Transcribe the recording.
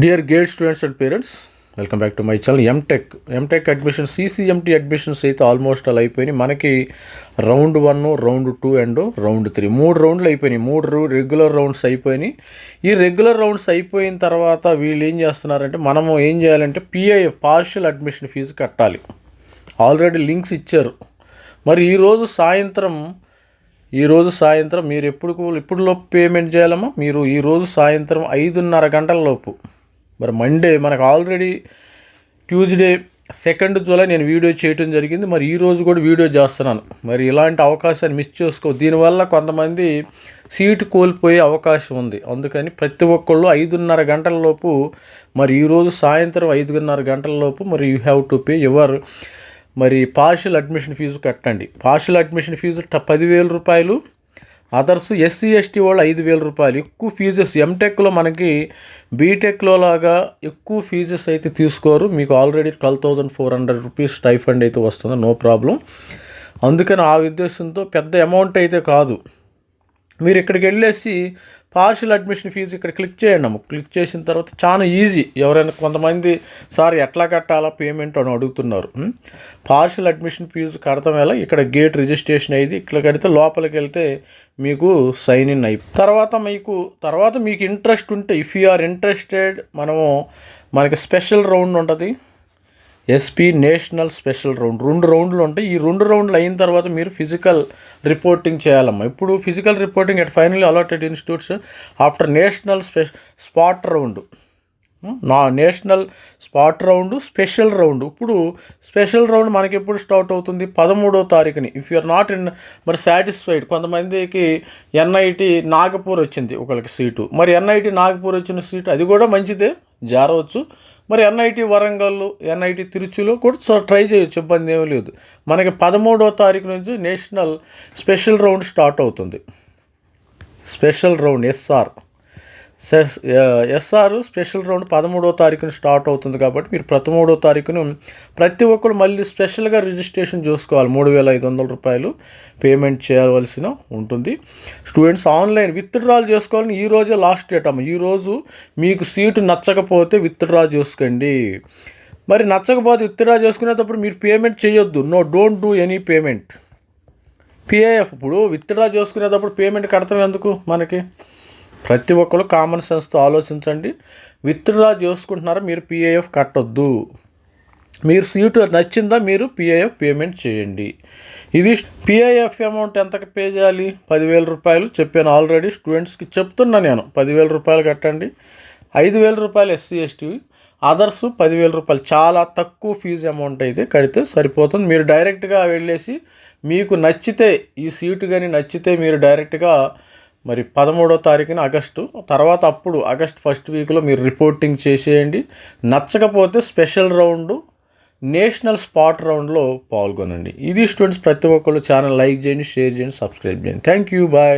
Dear GATE students and parents, welcome back to my channel. MTech admission CCMT admissions అయితే almost అలా అయిపోయినాయి. మనకి round 1, round 2 and round 3 3 రౌండ్లు అయిపోయినాయి. 3 regular rounds అయిపోయినాయి. ఈ రెగ్యులర్ రౌండ్స్ అయిపోయిన తర్వాత వీళ్ళు ఏం చేస్తున్నారంటే, మనము ఏం చేయాలంటే PIF పార్షియల్ అడ్మిషన్ ఫీజు కట్టాలి. ఆల్రెడీ లింక్స్ ఇచ్చారు. మరి ఈరోజు సాయంత్రం మీరు ఎప్పుడులోపు పేమెంట్ చేయాలమ్మా? మీరు ఈరోజు సాయంత్రం 5:30 గంటల లోపు. మరి మండే మనకు ఆల్రెడీ ట్యూస్డే 2 జూలై నేను వీడియో చేయడం జరిగింది. మరి ఈరోజు కూడా వీడియో చేస్తున్నాను. మరి ఇలాంటి అవకాశాన్ని మిస్ చేసుకో. దీనివల్ల కొంతమంది సీటు కోల్పోయే అవకాశం ఉంది. అందుకని ప్రతి ఒక్కళ్ళు 5:30 గంటల లోపు, మరి ఈరోజు సాయంత్రం 5:30 గంటల లోపు మరి you have to pay your మరి పార్షియల్ అడ్మిషన్ ఫీజు కట్టండి. పార్షియల్ అడ్మిషన్ ఫీజు 10,000 రూపాయలు. అదర్స్ SC ST వాళ్ళు 5,000 రూపాయలు. ఎక్కువ ఫీజెస్ ఎంటెక్లో మనకి బీటెక్లో లాగా ఎక్కువ ఫీజెస్ అయితే తీసుకోరు. మీకు ఆల్రెడీ 12,400 రూపీస్ స్టైఫండ్ అయితే వస్తుంది, నో ప్రాబ్లం. అందుకని ఆ ఉద్దేశంతో పెద్ద అమౌంట్ అయితే కాదు. మీరు ఇక్కడికి వెళ్ళేసి పార్షియల్ అడ్మిషన్ ఫీజు ఇక్కడ క్లిక్ చేయండి అమ్మ. క్లిక్ చేసిన తర్వాత చాలా ఈజీ. ఎవరైనా కొంతమంది సార్ ఎట్లా కట్టాలా పేమెంట్ అని అడుగుతున్నారు. పార్షియల్ అడ్మిషన్ ఫీజు కడతాం ఎలా? ఇక్కడ గేట్ రిజిస్ట్రేషన్ అయ్యింది. ఇక్కడ కడితే లోపలికి వెళ్తే మీకు సైన్ ఇన్ తర్వాత మీకు ఇంట్రెస్ట్ ఉంటే, ఇఫ్ యూ ఆర్ ఇంట్రెస్టెడ్, మనకి స్పెషల్ రౌండ్ ఉంటుంది. SP నేషనల్ స్పెషల్ రౌండ్ 2 రౌండ్లు ఉంటాయి. ఈ 2 రౌండ్లు అయిన తర్వాత మీరు ఫిజికల్ రిపోర్టింగ్ చేయాలమ్మా. ఇప్పుడు physical reporting at finally allotted institutes after national spot round, national spot round, special round. ఇప్పుడు స్పెషల్ రౌండ్ మనకి ఎప్పుడు స్టార్ట్ అవుతుంది? 13వ తారీఖుని. ఇఫ్ యూఆర్ నాట్ మరి సాటిస్ఫైడ్, కొంతమందికి NIT నాగపూర్ వచ్చింది ఒకళ్ళకి సీటు. మరి NIT నాగపూర్ వచ్చిన సీటు అది కూడా మంచిదే, జారవచ్చు. మరి NIT వరంగల్, NIT తిరుచులో కూడా ట్రై చేయొచ్చు, ఇబ్బంది ఏమీ లేదు. మనకి 13వ తారీఖు నుంచి నేషనల్ స్పెషల్ రౌండ్ స్టార్ట్ అవుతుంది. Special round SR special round 13వ తారీఖున స్టార్ట్ అవుతుంది. కాబట్టి మీరు 13వ తారీఖున ప్రతి ఒక్కరు మళ్ళీ స్పెషల్గా రిజిస్ట్రేషన్ చేసుకోవాలి. 3,500 రూపాయలు పేమెంట్ చేయవలసిన ఉంటుంది. స్టూడెంట్స్ ఆన్లైన్ విత్డ్రాల్ చేసుకోవాలని ఈరోజే లాస్ట్ డేట్ అమ్మ. ఈరోజు మీకు సీటు నచ్చకపోతే విత్డ్రా చేసుకోండి. మరి నచ్చకపోతే విత్డ్రా చేసుకునేటప్పుడు మీరు పేమెంట్ చేయొద్దు. Don't do any payment. PIF ఇప్పుడు విత్డ్రా చేసుకునేటప్పుడు పేమెంట్ కడతాం ఎందుకు? మనకి ప్రతి ఒక్కరు కామన్ సెన్స్తో ఆలోచించండి. విత్డ్రా చేసుకుంటున్నారా, మీరు PIF కట్టొద్దు. మీరు సీటు నచ్చిందా, మీరు PIF పేమెంట్ చేయండి. ఇది PIF అమౌంట్ ఎంతకు పే చేయాలి? 10,000 రూపాయలు చెప్పాను ఆల్రెడీ. స్టూడెంట్స్కి చెప్తున్నా నేను, 10,000 రూపాయలు కట్టండి. 5,000 రూపాయలు SC ST, అదర్స్ 10,000 రూపాయలు. చాలా తక్కువ ఫీజు అమౌంట్ అయితే కడితే సరిపోతుంది. మీరు డైరెక్ట్గా వెళ్ళేసి మీకు నచ్చితే, ఈ సీటు కానీ నచ్చితే మీరు డైరెక్ట్గా మరి 13వ తారీఖున ఆగస్టు తర్వాత, అప్పుడు ఆగస్ట్ 1st వీక్లో మీరు రిపోర్టింగ్ చేసేయండి. నచ్చకపోతే స్పెషల్ రౌండ్, నేషనల్ స్పాట్ రౌండ్లో పాల్గొనండి. ఇది స్టూడెంట్స్, ప్రతి ఒక్కళ్ళు ఛానల్ లైక్ చేయండి, షేర్ చేయండి, సబ్స్క్రైబ్ చేయండి. Thank you, bye.